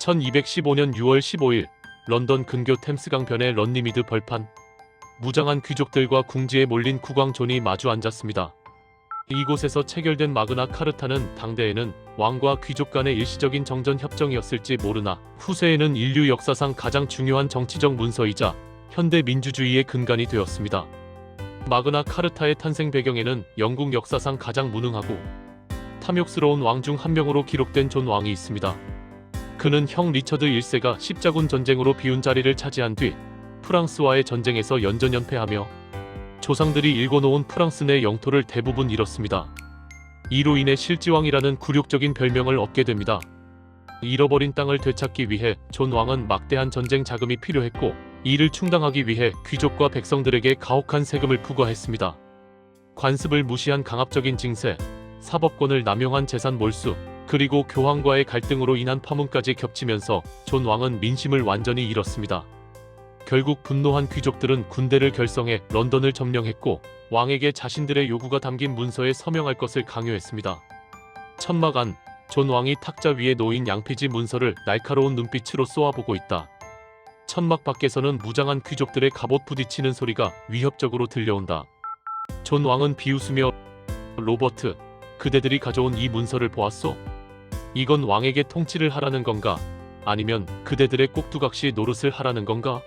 1215년 6월 15일 런던 근교 템스강변의 런니미드 벌판. 무장한 귀족들과 궁지에 몰린 국왕 존이 마주 앉았습니다. 이곳에서 체결된 마그나 카르타는 당대에는 왕과 귀족 간의 일시적인 정전 협정이었을지 모르나 후세에는 인류 역사상 가장 중요한 정치적 문서이자 현대 민주주의의 근간이 되었습니다. 마그나 카르타의 탄생 배경에는 영국 역사상 가장 무능하고 탐욕스러운 왕 중 한 명으로 기록된 존 왕이 있습니다. 그는 형 리처드 1세가 십자군 전쟁으로 비운 자리를 차지한 뒤 프랑스와의 전쟁에서 연전연패하며 조상들이 일궈놓은 프랑스 내 영토를 대부분 잃었습니다. 이로 인해 실지왕이라는 굴욕적인 별명을 얻게 됩니다. 잃어버린 땅을 되찾기 위해 존 왕은 막대한 전쟁 자금이 필요했고, 이를 충당하기 위해 귀족과 백성들에게 가혹한 세금을 부과했습니다. 관습을 무시한 강압적인 징세, 사법권을 남용한 재산 몰수, 그리고 교황과의 갈등으로 인한 파문까지 겹치면서 존 왕은 민심을 완전히 잃었습니다. 결국 분노한 귀족들은 군대를 결성해 런던을 점령했고, 왕에게 자신들의 요구가 담긴 문서에 서명할 것을 강요했습니다. 천막 안, 존 왕이 탁자 위에 놓인 양피지 문서를 날카로운 눈빛으로 쏘아보고 있다. 천막 밖에서는 무장한 귀족들의 갑옷 부딪히는 소리가 위협적으로 들려온다. 존 왕은 비웃으며 "로버트, 그대들이 가져온 이 문서를 보았소? 이건 왕에게 통치를 하라는 건가? 아니면 그대들의 꼭두각시 노릇을 하라는 건가?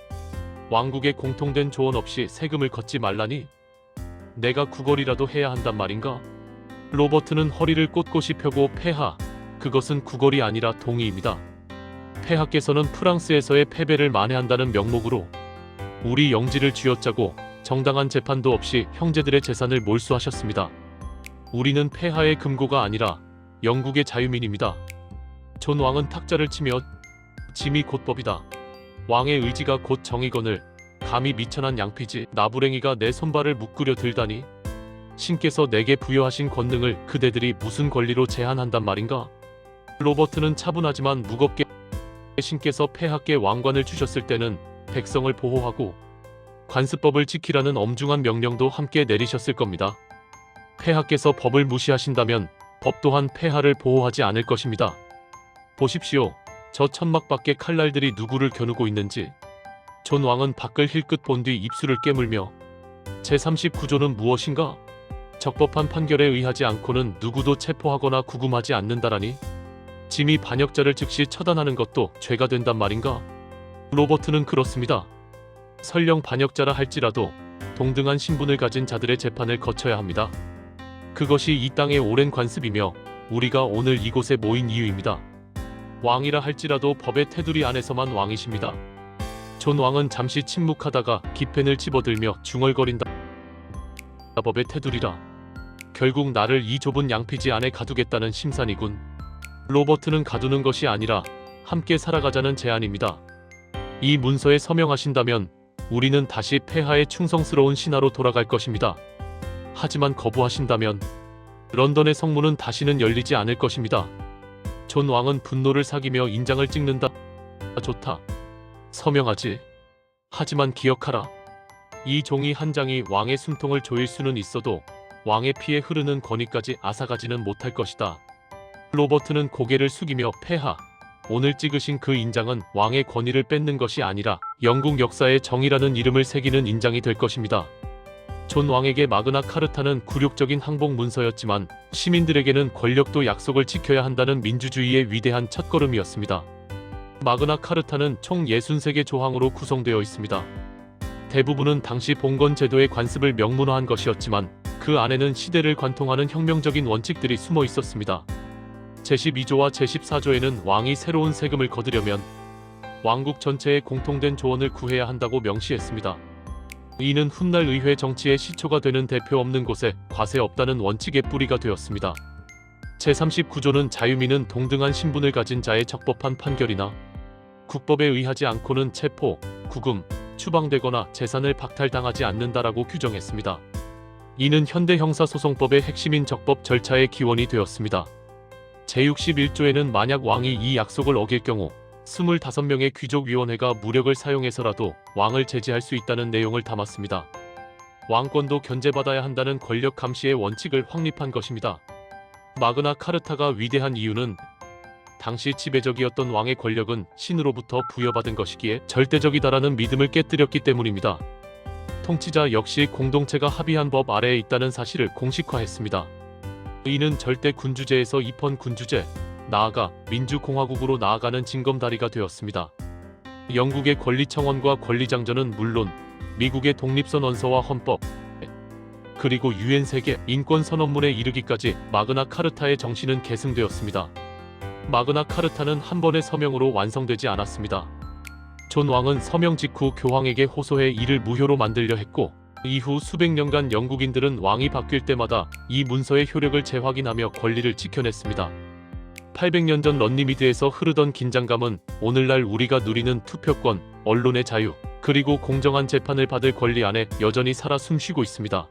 왕국의 공통된 조언 없이 세금을 걷지 말라니? 내가 구걸이라도 해야 한단 말인가?" 로버트는 허리를 꼿꼿이 펴고 "폐하, 그것은 구걸이 아니라 동의입니다. 폐하께서는 프랑스에서의 패배를 만회한다는 명목으로 우리 영지를 쥐어짜고 정당한 재판도 없이 형제들의 재산을 몰수하셨습니다. 우리는 폐하의 금고가 아니라 영국의 자유민입니다." 존 왕은 탁자를 치며 "짐이 곧 법이다. 왕의 의지가 곧 정의건을 감히 미천한 양피지 나부랭이가 내 손발을 묶으려 들다니? 신께서 내게 부여하신 권능을 그대들이 무슨 권리로 제한한단 말인가?" 로버트는 차분하지만 무겁게 "신께서 폐하께 왕관을 주셨을 때는 백성을 보호하고 관습법을 지키라는 엄중한 명령도 함께 내리셨을 겁니다. 폐하께서 법을 무시하신다면 법 또한 폐하를 보호하지 않을 것입니다. 보십시오. 저 천막 밖에 칼날들이 누구를 겨누고 있는지." 존 왕은 밖을 힐끗 본 뒤 입술을 깨물며 "제39조는 무엇인가? 적법한 판결에 의하지 않고는 누구도 체포하거나 구금하지 않는다라니? 짐이 반역자를 즉시 처단하는 것도 죄가 된단 말인가?" 로버트는 "그렇습니다. 설령 반역자라 할지라도 동등한 신분을 가진 자들의 재판을 거쳐야 합니다. 그것이 이 땅의 오랜 관습이며 우리가 오늘 이곳에 모인 이유입니다. 왕이라 할지라도 법의 테두리 안에서만 왕이십니다." 존 왕은 잠시 침묵하다가 기펜을 집어들며 중얼거린다. "법의 테두리라. 결국 나를 이 좁은 양피지 안에 가두겠다는 심산이군." 로버트는 "가두는 것이 아니라 함께 살아가자는 제안입니다. 이 문서에 서명하신다면 우리는 다시 폐하의 충성스러운 신하로 돌아갈 것입니다. 하지만 거부하신다면 런던의 성문은 다시는 열리지 않을 것입니다." 존 왕은 분노를 사기며 인장을 찍는다. "좋다. 서명하지. 하지만 기억하라. 이 종이 한 장이 왕의 숨통을 조일 수는 있어도 왕의 피에 흐르는 권위까지 앗아가지는 못할 것이다." 로버트는 고개를 숙이며 "폐하, 오늘 찍으신 그 인장은 왕의 권위를 뺏는 것이 아니라 영국 역사에 정의라는 이름을 새기는 인장이 될 것입니다." 존 왕에게 마그나 카르타는 굴욕적인 항복 문서였지만 시민들에게는 권력도 약속을 지켜야 한다는 민주주의의 위대한 첫걸음이었습니다. 마그나 카르타는 총 63개 조항으로 구성되어 있습니다. 대부분은 당시 봉건 제도의 관습을 명문화한 것이었지만 그 안에는 시대를 관통하는 혁명적인 원칙들이 숨어 있었습니다. 제12조와 제14조에는 왕이 새로운 세금을 거두려면 왕국 전체의 공통된 조언을 구해야 한다고 명시했습니다. 이는 훗날 의회 정치의 시초가 되는 대표 없는 곳에 과세 없다는 원칙의 뿌리가 되었습니다. 제39조는 자유민은 동등한 신분을 가진 자의 적법한 판결이나 국법에 의하지 않고는 체포, 구금, 추방되거나 재산을 박탈당하지 않는다라고 규정했습니다. 이는 현대 형사소송법의 핵심인 적법 절차의 기원이 되었습니다. 제61조에는 만약 왕이 이 약속을 어길 경우 25명의 귀족위원회가 무력을 사용해서라도 왕을 제지할 수 있다는 내용을 담았습니다. 왕권도 견제받아야 한다는 권력 감시의 원칙을 확립한 것입니다. 마그나 카르타가 위대한 이유는 당시 지배적이었던 왕의 권력은 신으로부터 부여받은 것이기에 절대적이다라는 믿음을 깨뜨렸기 때문입니다. 통치자 역시 공동체가 합의한 법 아래에 있다는 사실을 공식화했습니다. 이는 절대 군주제에서 입헌 군주제, 나아가 민주공화국으로 나아가는 징검다리가 되었습니다. 영국의 권리청원과 권리장전은 물론 미국의 독립선언서와 헌법, 그리고 유엔 세계 인권선언문에 이르기까지 마그나 카르타의 정신은 계승되었습니다. 마그나 카르타는 한 번의 서명으로 완성되지 않았습니다. 존 왕은 서명 직후 교황에게 호소해 이를 무효로 만들려 했고, 이후 수백 년간 영국인들은 왕이 바뀔 때마다 이 문서의 효력을 재확인하며 권리를 지켜냈습니다. 800년 전 런니미드에서 흐르던 긴장감은 오늘날 우리가 누리는 투표권, 언론의 자유, 그리고 공정한 재판을 받을 권리 안에 여전히 살아 숨쉬고 있습니다.